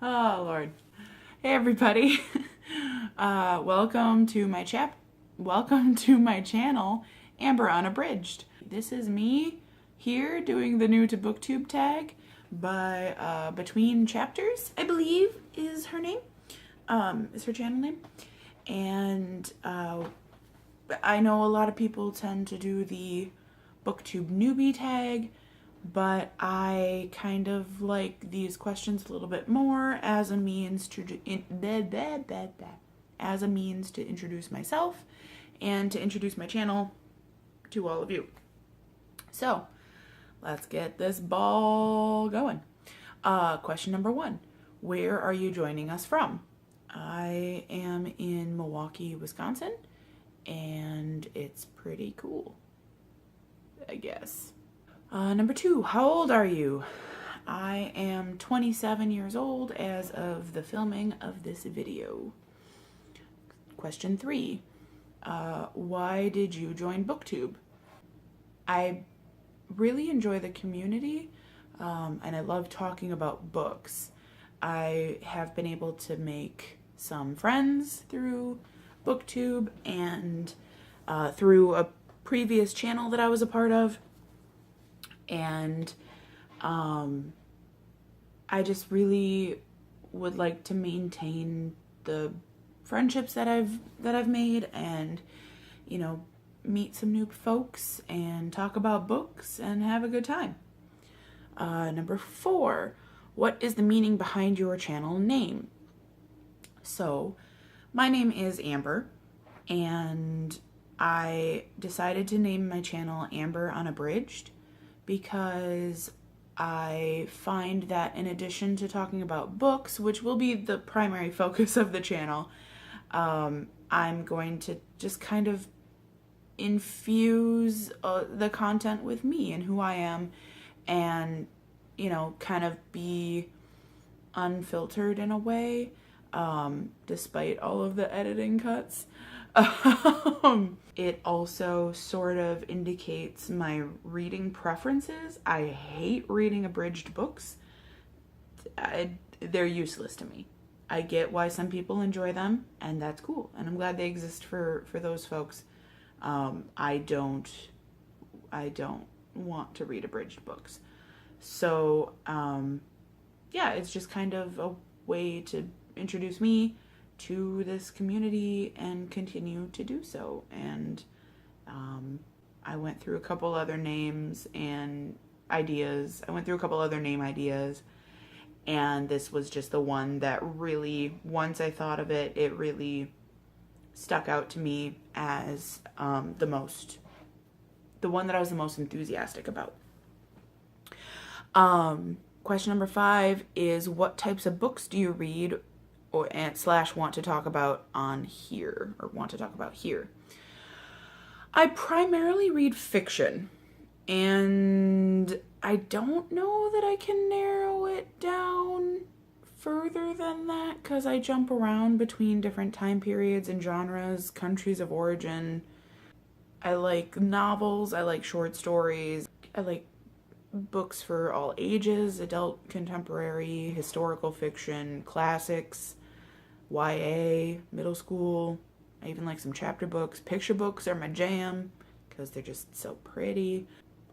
Oh, Lord. Hey, everybody. Welcome to my channel, Amber Unabridged. This is me here doing the new to Booktube Tag by Between Chapters, I believe is her name, is her channel name. And I know a lot of people tend to do the Booktube newbie tag, but I kind of like these questions a little bit more as a means to introduce myself and to introduce my channel to all of you. So let's get this ball going. Question number 1. Where are you joining us from? I am in Milwaukee, Wisconsin, and it's pretty cool, I guess. Number 2, how old are you? I am 27 years old as of the filming of this video. Question 3, why did you join Booktube? I really enjoy the community, and I love talking about books. I have been able to make some friends through Booktube and through a previous channel that I was a part of. And I just really would like to maintain the friendships that I've made, and meet some new folks and talk about books and have a good time. Number 4, what is the meaning behind your channel name? So my name is Amber, and I decided to name my channel Amber Unabridged because I find that in addition to talking about books, which will be the primary focus of the channel, I'm going to just kind of infuse the content with me and who I am, and kind of be unfiltered in a way, despite all of the editing cuts. It also sort of indicates my reading preferences. I hate reading abridged books. They're useless to me. I get why some people enjoy them, and that's cool, and I'm glad they exist for those folks. I don't want to read abridged books. So, yeah, it's just kind of a way to introduce me to this community and continue to do so. And I went through a couple other names and ideas. And this was just the one that really, once I thought of it, it really stuck out to me as the one that I was the most enthusiastic about. Question number 5 is, what types of books do you read / want to talk about on here, or want to talk about here? I primarily read fiction, and I don't know that I can narrow it down further than that, because I jump around between different time periods and genres, countries of origin. I like novels, I like short stories, I like books for all ages, adult, contemporary, historical fiction, classics, YA, middle school. I even like some chapter books. Picture books are my jam because they're just so pretty.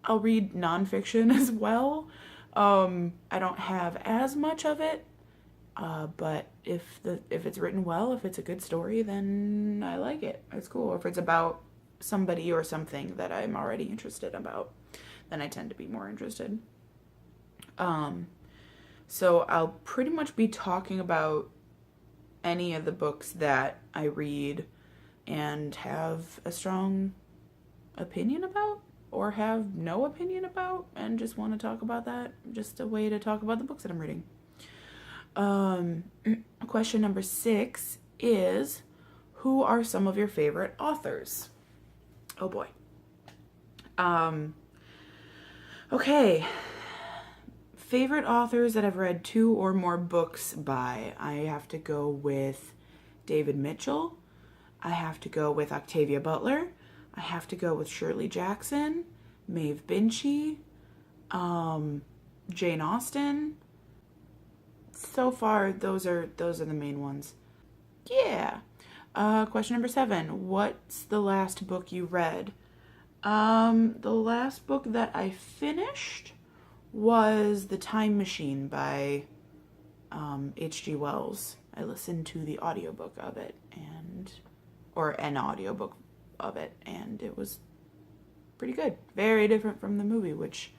I'll read nonfiction as well. I don't have as much of it, but if it's written well, if it's a good story, then I like it. It's cool. Or if it's about somebody or something that I'm already interested about, then I tend to be more interested. So I'll pretty much be talking about any of the books that I read and have a strong opinion about, or have no opinion about and just want to talk about that. Just a way to talk about the books that I'm reading. Question number 6 is, who are some of your favorite authors? Oh boy. Okay. Favorite authors that I've read 2 or more books by. I have to go with David Mitchell. I have to go with Octavia Butler. I have to go with Shirley Jackson, Maeve Binchy, Jane Austen, so far, those are the main ones. Yeah. Question number 7. What's the last book you read? The last book that I finished was The Time Machine by H.G. Wells. I listened to the audiobook of it, or an audiobook of it, and it was pretty good. Very different from the movie, which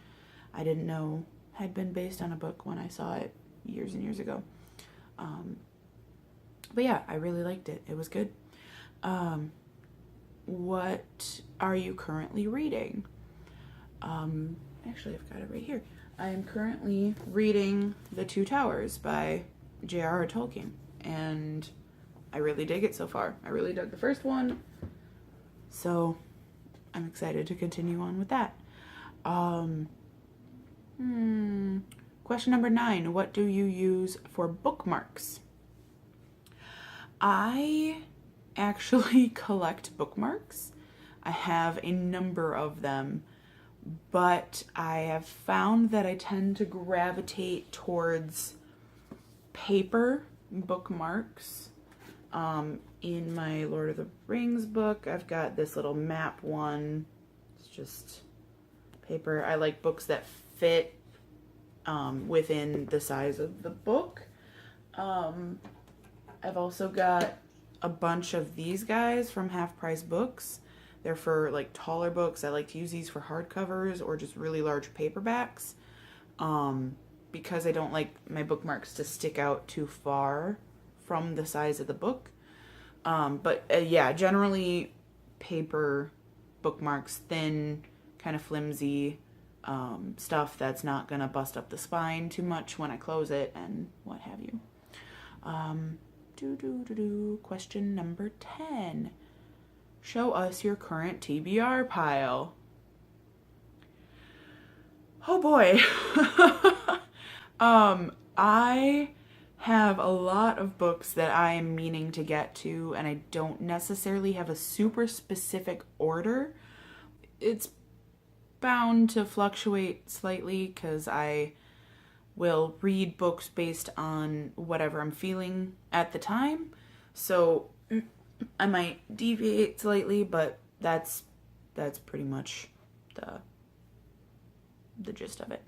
I didn't know had been based on a book when I saw it years and years ago. But yeah, I really liked it. It was good. What are you currently reading? Actually, I've got it right here. I am currently reading The Two Towers by J.R.R. Tolkien, and I really dig it so far. I really dug the first one, so I'm excited to continue on with that. Question number 9. What do you use for bookmarks? I actually collect bookmarks. I have a number of them, but I have found that I tend to gravitate towards paper bookmarks. In my Lord of the Rings book, I've got this little map one. It's just paper. I like books that fit within the size of the book. I've also got a bunch of these guys from Half Price Books. They're for like taller books. I like to use these for hardcovers or just really large paperbacks, because I don't like my bookmarks to stick out too far from the size of the book. But yeah, generally paper bookmarks, thin, kind of flimsy stuff that's not gonna bust up the spine too much when I close it and what have you. Question number 10. Show us your current TBR pile. Oh boy. I have a lot of books that I am meaning to get to, and I don't necessarily have a super specific order. It's bound to fluctuate slightly because I will read books based on whatever I'm feeling at the time. So I might deviate slightly, but that's pretty much the gist of it.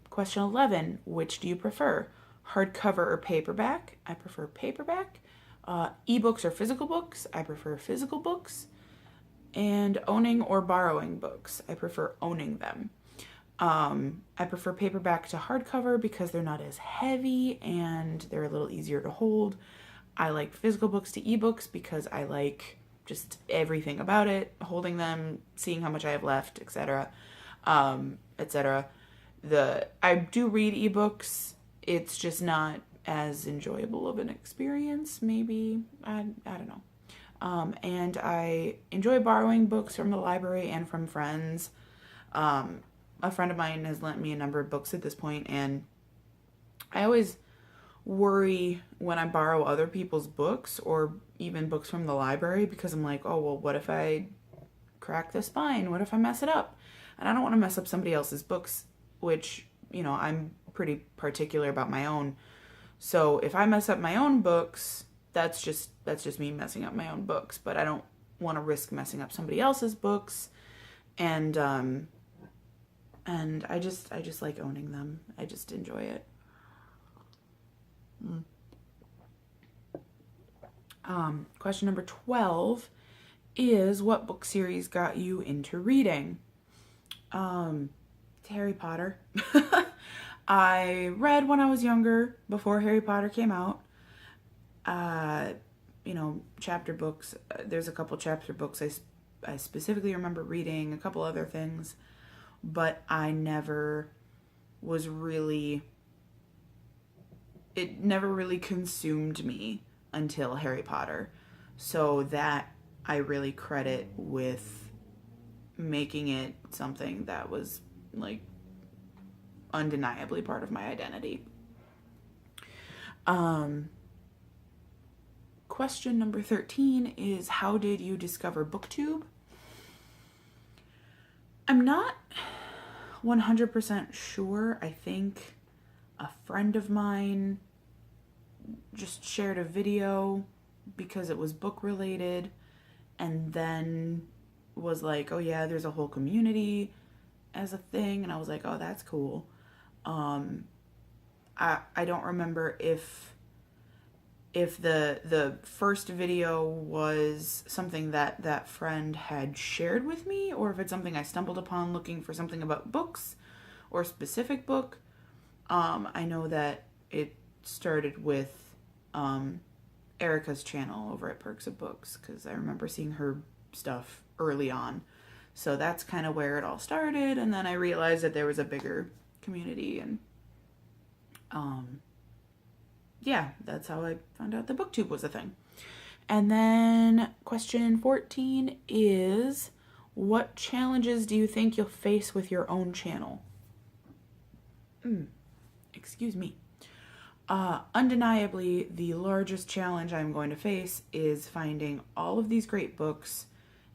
Question 11, which do you prefer? Hardcover or paperback? I prefer paperback. Ebooks or physical books? I prefer physical books. And owning or borrowing books? I prefer owning them. I prefer paperback to hardcover because they're not as heavy and they're a little easier to hold. I like physical books to ebooks because I like just everything about it, holding them, seeing how much I have left, etc., etc. I do read ebooks. It's just not as enjoyable of an experience, maybe. I don't know. And I enjoy borrowing books from the library and from friends. A friend of mine has lent me a number of books at this point, and I always worry when I borrow other people's books or even books from the library because I'm like, oh, well, what if I crack the spine? What if I mess it up? And I don't want to mess up somebody else's books, which, I'm pretty particular about my own. So if I mess up my own books, that's just me messing up my own books, but I don't want to risk messing up somebody else's books. And I just like owning them. I just enjoy it. Question number 12 is, what book series got you into reading? It's Harry Potter. I read when I was younger, before Harry Potter came out. Chapter books. There's a couple chapter books I specifically remember reading, a couple other things, but I never was really, it never really consumed me until Harry Potter. So that I really credit with making it something that was like undeniably part of my identity. Question number 13 is, how did you discover Booktube? I'm not 100% sure. I think A friend of mine just shared a video because it was book related, and then was like, oh yeah, there's a whole community as a thing, and I was like, oh, that's cool. I don't remember if the first video was something that friend had shared with me, or if it's something I stumbled upon looking for something about books or a specific book. I know that it started with Erica's channel over at Perks of Books, because I remember seeing her stuff early on. So that's kind of where it all started, and then I realized that there was a bigger community, and yeah, that's how I found out that Booktube was a thing. And then question 14 is, what challenges do you think you'll face with your own channel? Excuse me. Undeniably, the largest challenge I'm going to face is finding all of these great books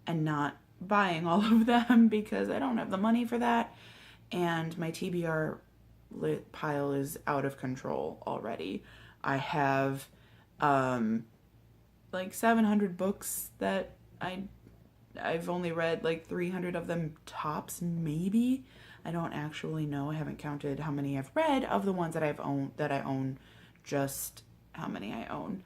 and not buying all of them, because I don't have the money for that, and my TBR lit pile is out of control already. I have like 700 books that I've only read like 300 of them tops, maybe. I don't actually know. I haven't counted how many I've read of the ones that I own, just how many I own.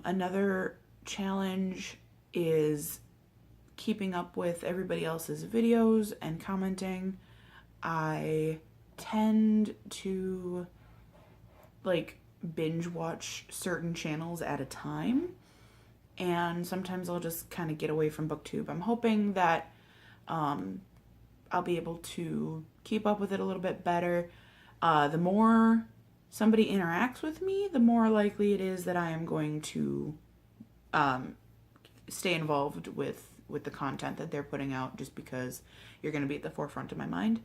Another challenge is keeping up with everybody else's videos and commenting. I tend to like binge watch certain channels at a time, and sometimes I'll just kind of get away from Booktube. I'm hoping that I'll be able to keep up with it a little bit better. The more somebody interacts with me, the more likely it is that I am going to stay involved with the content that they're putting out, just because you're going to be at the forefront of my mind.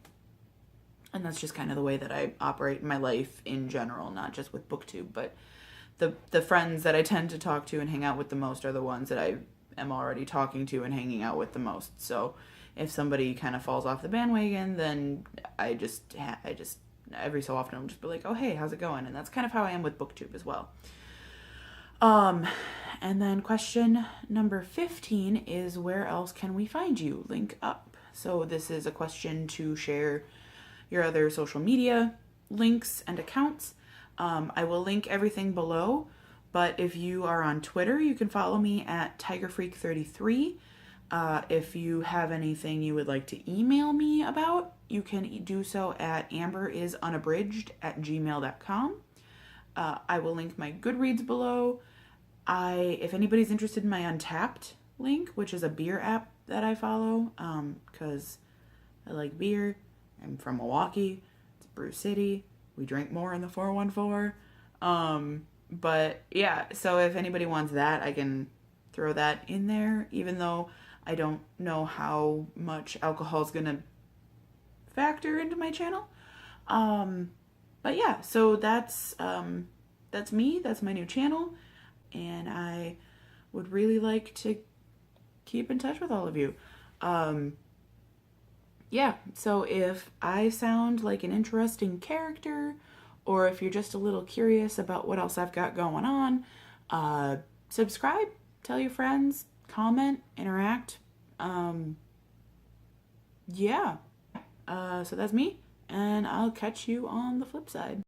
And that's just kind of the way that I operate in my life in general, not just with Booktube, but the friends that I tend to talk to and hang out with the most are the ones that I am already talking to and hanging out with the most. So if somebody kind of falls off the bandwagon, then I just every so often I'll just be like, oh hey, how's it going? And that's kind of how I am with Booktube as well. And then question number 15 is, where else can we find you? Link up. So this is a question to share your other social media links and accounts. I will link everything below, but if you are on Twitter, you can follow me at TigerFreak33. If you have anything you would like to email me about, you can do so at amberisUnabridged@gmail.com. I will link my Goodreads below. If anybody's interested in my Untappd link, which is a beer app that I follow, because I like beer. I'm from Milwaukee. It's Brew City. We drink more in the 414. But yeah, so if anybody wants that, I can throw that in there, even though I don't know how much alcohol is going to factor into my channel. But yeah, so that's me. That's my new channel. And I would really like to keep in touch with all of you. Yeah, so if I sound like an interesting character, or if you're just a little curious about what else I've got going on, subscribe, tell your friends, comment, interact. So that's me, and I'll catch you on the flip side.